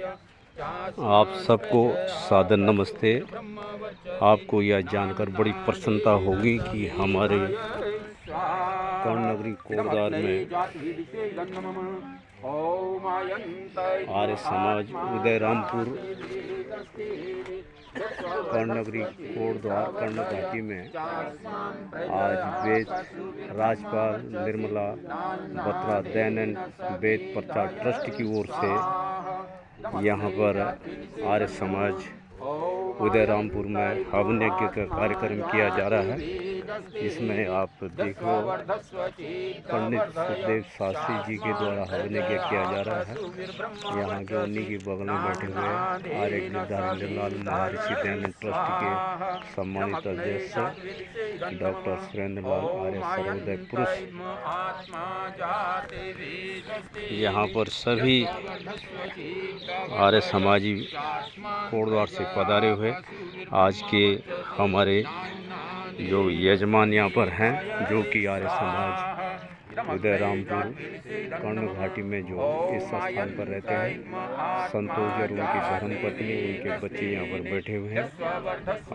आप सबको सादर नमस्ते। आपको यह जानकर बड़ी प्रसन्नता होगी कि हमारे कर्णनगरी कोटद्वार में आर्य समाज उदयरामपुर कर्णनगरी कोटद्वार कर्ण घाटी में आज वेद राजपाल निर्मला बत्रा दयानंद वेद प्रचार ट्रस्ट की ओर से यहाँ पर आर्य समाज उदयरामपुर में हवन यज्ञ का कार्यक्रम किया जा रहा है। इसमें आप देखो पंडित सुखदेव शास्त्री जी के द्वारा हवन यज्ञ किया जा रहा है। यहाँ के उन्हीं के बगल में बैठे हुए आर्य गिरधारी लाल महर्षि दयानंद ट्रस्ट के सम्मानित अध्यक्ष डॉक्टर सुरेंद्र लाल आर्य सर्वोदय पुरुष यहाँ पर सभी आर्य समाजी कोटद्वार से पधारे हुए आज के हमारे जो यजमान यहाँ पर हैं, जो कि आर्य समाज उदयरामपुर कर्ण घाटी में जो इस स्थान पर रहते हैं, संतोष और उनकी धर्मपत्नी उनके बच्चे यहाँ पर बैठे हुए हैं।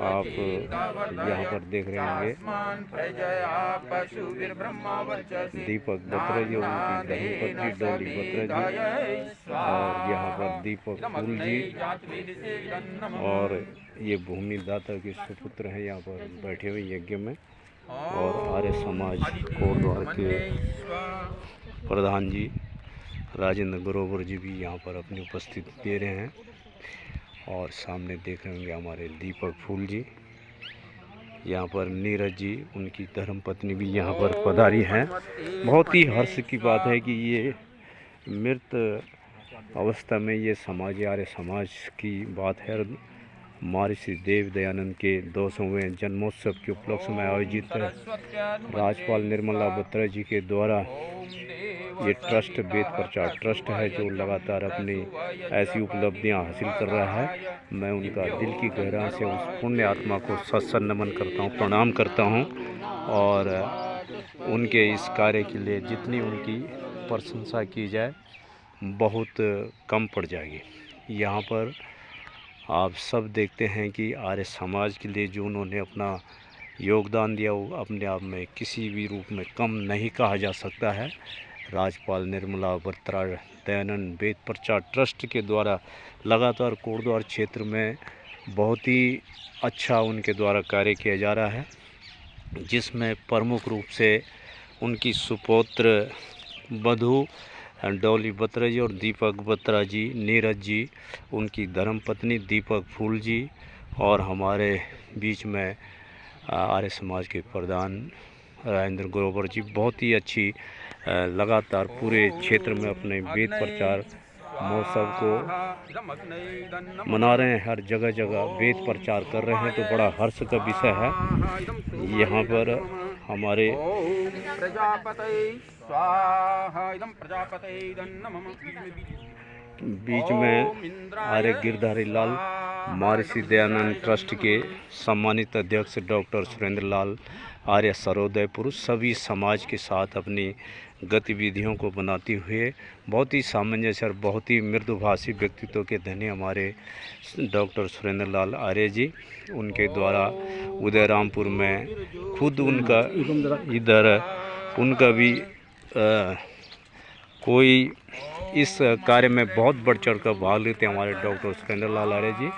आप यहाँ पर देख रहे होंगे दीपक बत्रा जी, उनकी धर्मपत्नी डोली बत्रा जी, और यहाँ पर दीपक फूल जी और ये भूमि दाता के सुपुत्र हैं यहाँ पर बैठे हुए यज्ञ में। और आर्य समाज कोटद्वार के प्रधान जी राजेंद्र ग्रोवर जी भी यहाँ पर अपनी उपस्थिति दे रहे हैं। और सामने देख रहे होंगे हमारे दीपक फूल जी, यहाँ पर नीरज जी उनकी धर्मपत्नी भी यहाँ पर पधारी हैं। बहुत ही हर्ष की बात है कि ये मृत अवस्था में ये समाज आर्य समाज की बात है। महर्षि देव दयानंद के 200वें जन्मोत्सव के उपलक्ष्य में आयोजित राजपाल निर्मला बत्रा जी के द्वारा ये ट्रस्ट वेद प्रचार ट्रस्ट है, जो लगातार अपनी ऐसी उपलब्धियां हासिल कर रहा है। मैं उनका दिल की गहराई से उस पुण्य आत्मा को सत्संग नमन करता हूं, प्रणाम करता हूं। और उनके इस कार्य के लिए जितनी उनकी प्रशंसा की जाए बहुत कम पड़ जाएगी। यहाँ पर आप सब देखते हैं कि आर्य समाज के लिए जो उन्होंने अपना योगदान दिया वो अपने आप में किसी भी रूप में कम नहीं कहा जा सकता है। राजपाल निर्मला बत्रा दयानंद वेद प्रचार ट्रस्ट के द्वारा लगातार कोटद्वार क्षेत्र में बहुत ही अच्छा उनके द्वारा कार्य किया जा रहा है, जिसमें प्रमुख रूप से उनकी सुपुत्र बधू डोली बत्रा जी और दीपक बत्रा जी, नीरज जी, उनकी धर्मपत्नी दीपक फूल जी, और हमारे बीच में आर्य समाज के प्रधान राजेंद्र ग्रोवर जी बहुत ही अच्छी लगातार पूरे क्षेत्र में अपने वेद प्रचार महोत्सव को मना रहे हैं। हर जगह जगह वेद प्रचार कर रहे हैं, तो बड़ा हर्ष का विषय है। यहाँ पर हमारे बीच में आर्य गिरधारी लाल महर्षि दयानंद ट्रस्ट के सम्मानित अध्यक्ष डॉक्टर सुरेंद्र लाल आर्य सर्वोदय पुरुष सभी समाज के साथ अपनी गतिविधियों को बनाते हुए बहुत ही सामंजस्य और बहुत ही मृदुभाषी व्यक्तित्व के धनी हमारे डॉक्टर सुरेंद्र लाल आर्य जी, उनके द्वारा उदयरामपुर में खुद उनका इधर उनका भी कोई इस कार्य में बहुत बढ़ चढ़ कर भाग लेते हैं हमारे डॉक्टर सुरेंद्र लाल आर्य जी।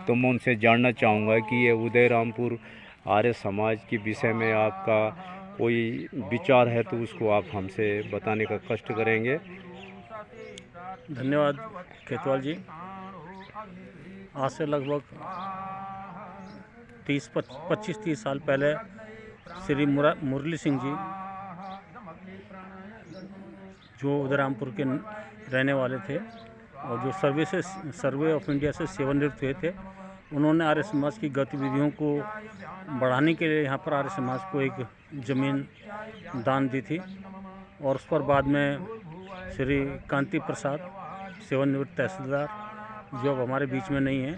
तो मैं उनसे जानना चाहूँगा कि ये उदयरामपुर आर्य समाज के विषय में आपका कोई विचार है तो उसको आप हमसे बताने का कष्ट करेंगे। धन्यवाद केतवाल जी। आज से लगभग 25-30 साल पहले श्री मुरली सिंह जी, जो उदयरामपुर के रहने वाले थे और जो सर्वे ऑफ इंडिया से सेवानिवृत्त हुए थे, उन्होंने आर्य समाज की गतिविधियों को बढ़ाने के लिए यहाँ पर आर्य समाज को एक ज़मीन दान दी थी। और उस पर बाद में श्री कांति प्रसाद सेवानिवृत्त तहसीलदार, जो अब हमारे बीच में नहीं हैं,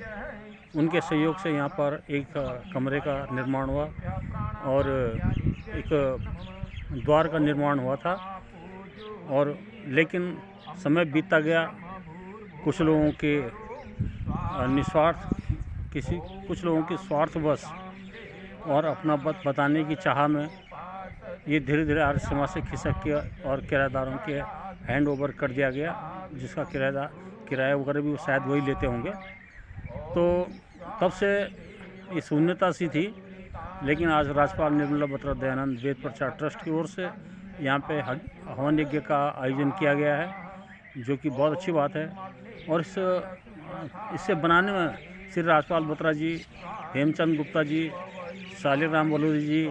उनके सहयोग से यहाँ पर एक कमरे का निर्माण हुआ और एक द्वार का निर्माण हुआ था। और लेकिन समय बीतता गया, कुछ लोगों के निस्वार्थ कुछ लोगों की स्वार्थवश और अपना बताने की चाह में ये धीरे धीरे आर्य समाज से खिसक के और किराएदारों के हैंड ओवर कर दिया गया, जिसका किराया वगैरह भी शायद वही लेते होंगे। तो तब से ये शून्यता सी थी, लेकिन आज राज्यपाल निर्मला बत्रा दयानंद वेद प्रचार ट्रस्ट की ओर से यहाँ पे हवन यज्ञ का आयोजन किया गया है, जो कि बहुत अच्छी बात है। और इससे बनाने में श्री राज्यपाल बत्रा जी, हेमचंद गुप्ता जी, शालिग्राम बलूरी जी,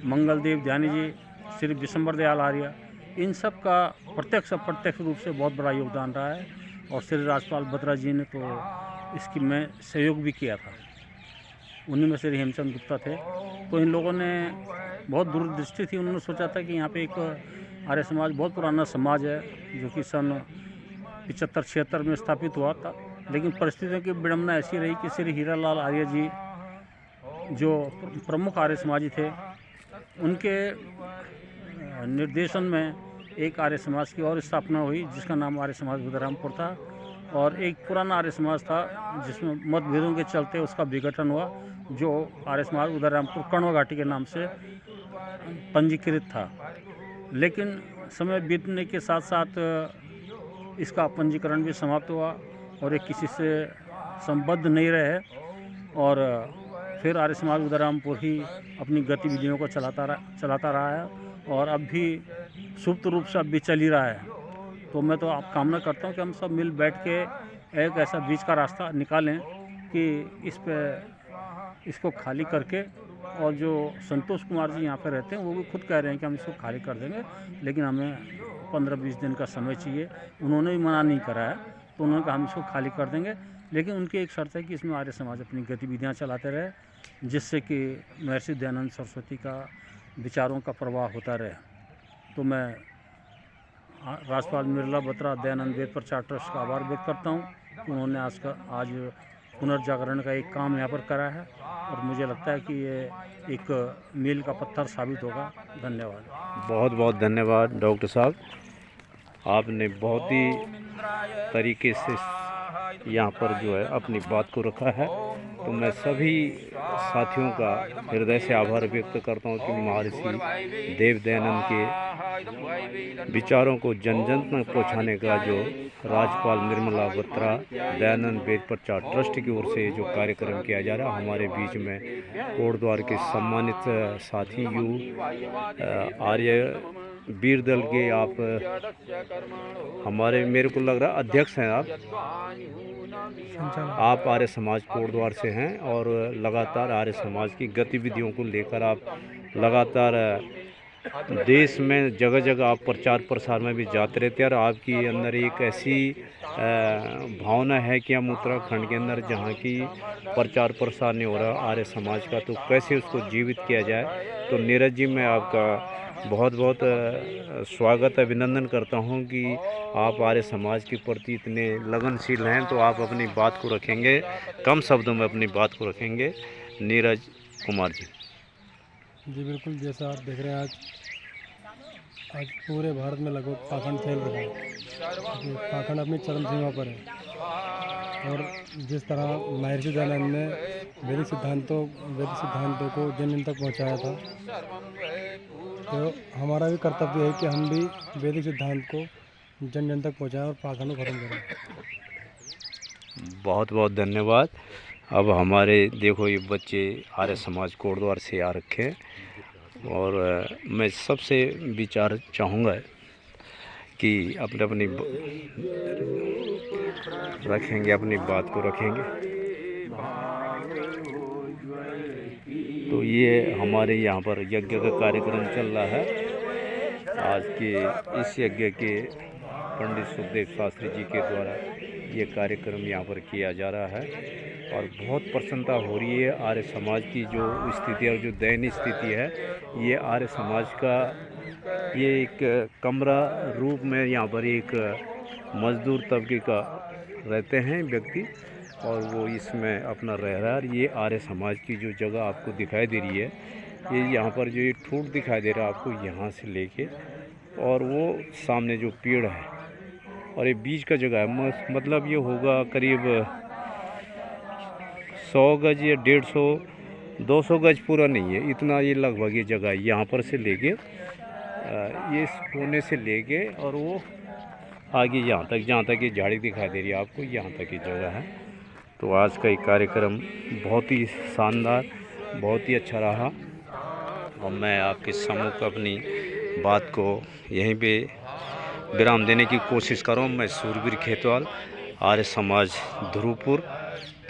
मंगलदेव ध्यानी जी, श्री विशंबर दयाल आर्य, इन सब का प्रत्यक्ष अप्रत्यक्ष रूप से बहुत बड़ा योगदान रहा है। और श्री राज्यपाल बत्रा जी ने तो इसकी में सहयोग भी किया था, उन्हीं में श्री हेमचंद गुप्ता थे। तो इन लोगों ने बहुत दूरदृष्टि थी, उन्होंने सोचा था कि यहाँ पे एक आर्य समाज बहुत पुराना समाज है, जो कि सन 75-76 में स्थापित हुआ था। लेकिन परिस्थितियों की विडंबना ऐसी रही कि श्री हीरालाल आर्य जी, जो प्रमुख आर्य समाजी थे, उनके निर्देशन में एक आर्य समाज की और स्थापना हुई, जिसका नाम आर्य समाज बुधरामपुर था। और एक पुराना आर्य समाज था जिसमें मतभेदों के चलते उसका विघटन हुआ, जो आर्य समाज उदयरामपुर कण्व घाटी के नाम से पंजीकृत था। लेकिन समय बीतने के साथ साथ इसका पंजीकरण भी समाप्त हुआ और ये किसी से संबद्ध नहीं रहे, और फिर आर्य समाज उदयरामपुर ही अपनी गतिविधियों को चलाता रहा है, और अब भी सुप्त रूप से अब भी चल ही रहा है। तो मैं तो आप कामना करता हूँ कि हम सब मिल बैठ के एक ऐसा बीच का रास्ता निकालें कि इसको खाली करके, और जो संतोष कुमार जी यहाँ पे रहते हैं वो भी खुद कह रहे हैं कि हम इसको खाली कर देंगे, लेकिन हमें 15-20 दिन का समय चाहिए। उन्होंने भी मना नहीं करा है, तो उन्होंने कहा हम इसको खाली कर देंगे, लेकिन उनकी एक शर्त है कि इसमें आर्य समाज अपनी गतिविधियाँ चलाते रहे, जिससे कि महर्षि दयानंद सरस्वती का विचारों का प्रवाह होता रहे। तो मैं राज्यपाल निर्मला बत्रा दयानंद वेद प्रचार ट्रस्ट का आभार व्यक्त करता हूँ कि उन्होंने आज पुनर्जागरण का एक काम यहाँ पर करा है, और मुझे लगता है कि ये एक मील का पत्थर साबित होगा। धन्यवाद। बहुत बहुत धन्यवाद डॉक्टर साहब, आपने बहुत ही तरीके से यहाँ पर जो है अपनी बात को रखा है। तो मैं सभी साथियों का हृदय से आभार व्यक्त करता हूँ कि महर्षि देव दयानंद के विचारों को जन जन तक पहुँचाने का जो राज्यपाल निर्मला बत्रा दयानंद वेद प्रचार ट्रस्ट की ओर से जो कार्यक्रम किया जा रहा है, हमारे बीच में कोटद्वार के सम्मानित साथी आर्य वीर दल के आप मेरे को लग रहा अध्यक्ष हैं आप आर्य समाज कोटद्वार से हैं, और लगातार आर्य समाज की गतिविधियों को लेकर आप लगातार देश में जगह जगह आप प्रचार प्रसार में भी जाते रहते हैं। और आपकी अंदर एक ऐसी भावना है कि हम उत्तराखंड के अंदर जहाँ की प्रचार प्रसार नहीं हो रहा आर्य समाज का, तो कैसे उसको जीवित किया जाए। तो नीरज जी, मैं आपका बहुत बहुत स्वागत अभिनंदन करता हूं कि आप आर्य समाज के प्रति इतने लगनशील हैं। तो आप अपनी बात को रखेंगे, कम शब्दों में अपनी बात को रखेंगे। नीरज कुमार जी। जी बिल्कुल, जैसा आप देख रहे हैं आज पूरे भारत में लगभग पाखंड फैल रहा है, पाखंड अपनी चरम सीमा पर है। और जिस तरह महर्षि दयानंद ने वैदिक सिद्धांतों को जन जन तक पहुंचाया था, तो हमारा भी कर्तव्य है कि हम भी वैदिक सिद्धांत को जन जन तक पहुँचाएँ और पाखंड को खत्म करें। बहुत बहुत धन्यवाद। अब हमारे देखो ये बच्चे आर्य समाज कोटद्वार से आ रखे हैं, और मैं सबसे विचार चाहूँगा कि अपनी रखेंगे, अपनी बात को रखेंगे। तो ये हमारे यहाँ पर यज्ञ का कार्यक्रम चल रहा है। आज के इस यज्ञ के पंडित सुखदेव शास्त्री जी के द्वारा ये कार्यक्रम यहाँ पर किया जा रहा है, और बहुत प्रसन्नता हो रही है। आर्य समाज की जो स्थिति और जो दयनीय स्थिति है, ये आर्य समाज का ये एक कमरा रूप में यहाँ पर एक मजदूर तबके का रहते हैं व्यक्ति, और वो इसमें अपना रह रहा है। ये आर्य समाज की जो जगह आपको दिखाई दे रही है, ये यहाँ पर जो ये ठूठ दिखाई दे रहा है आपको, यहाँ से लेके और वो सामने जो पेड़ है, और ये बीच का जगह है, मतलब ये होगा करीब 100 गज या 150 200 गज पूरा नहीं है, इतना ये लगभग ये जगह है। यहाँ पर से लेके ये इस कोने से लेके और वो आगे यहाँ तक, जहाँ तक ये झाड़ी दिखाई दे रही है आपको, यहाँ तक ये जगह है। तो आज का ये कार्यक्रम बहुत ही शानदार, बहुत ही अच्छा रहा और मैं आपके सम्मुख अपनी बात को यहीं पे विराम देने की कोशिश कर रहा हूँ। मैं सूरवीर खेतवाल, आर्य समाज ध्रुवपुर,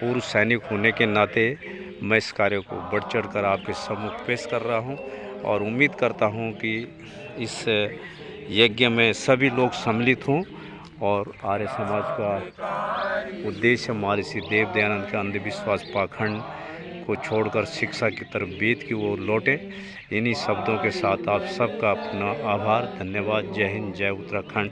पूर्व सैनिक होने के नाते मैं इस कार्य को बढ़ चढ़ कर आपके सम्मुख पेश कर रहा हूँ और उम्मीद करता हूँ कि इस यज्ञ में सभी लोग सम्मिलित हों और आर्य समाज का उद्देश्य महर्षि देव दयानंद के अंधविश्वास पाखंड को छोड़कर शिक्षा की तरफ वेद की ओर लौटे। इन्हीं शब्दों के साथ आप सबका अपना आभार, धन्यवाद। जय हिंद, जय उत्तराखंड।